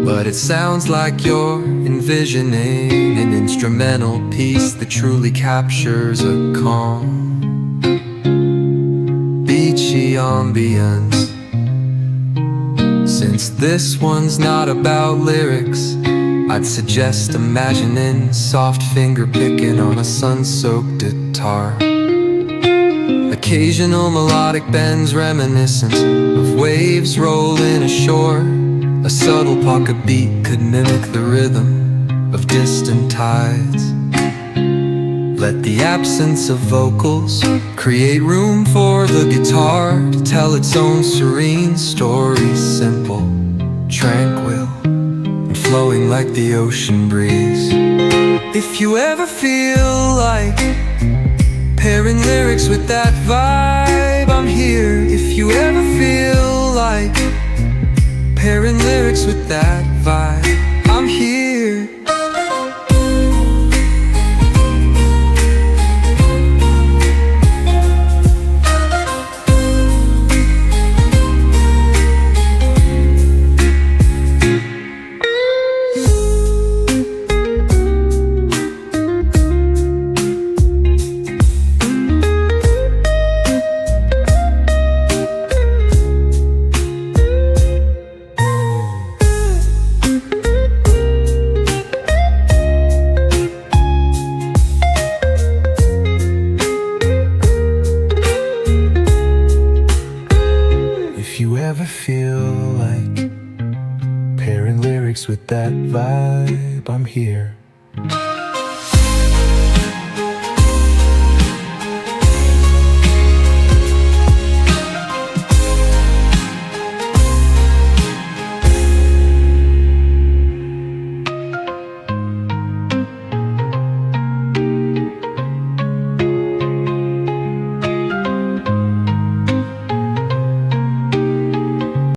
but it sounds like you're envisioning an instrumental piece that truly captures a calm, beachy ambience. Since this one's not about lyrics, I'd suggest imagining soft finger picking on a sun-soaked guitar. Occasional melodic bends reminiscent of waves rolling ashore. A subtle pocket beat could mimic the rhythm of distant tides. Let the absence of vocals create room for the guitar to tell its own serene story, simple, tranquil, and flowing like the ocean breeze. If you ever feel like pairing lyrics with that vibe, I'm here. If you ever feel like pairing lyrics with that vibe, I'm here. If you ever feel like pairing lyrics with that vibe, I'm here.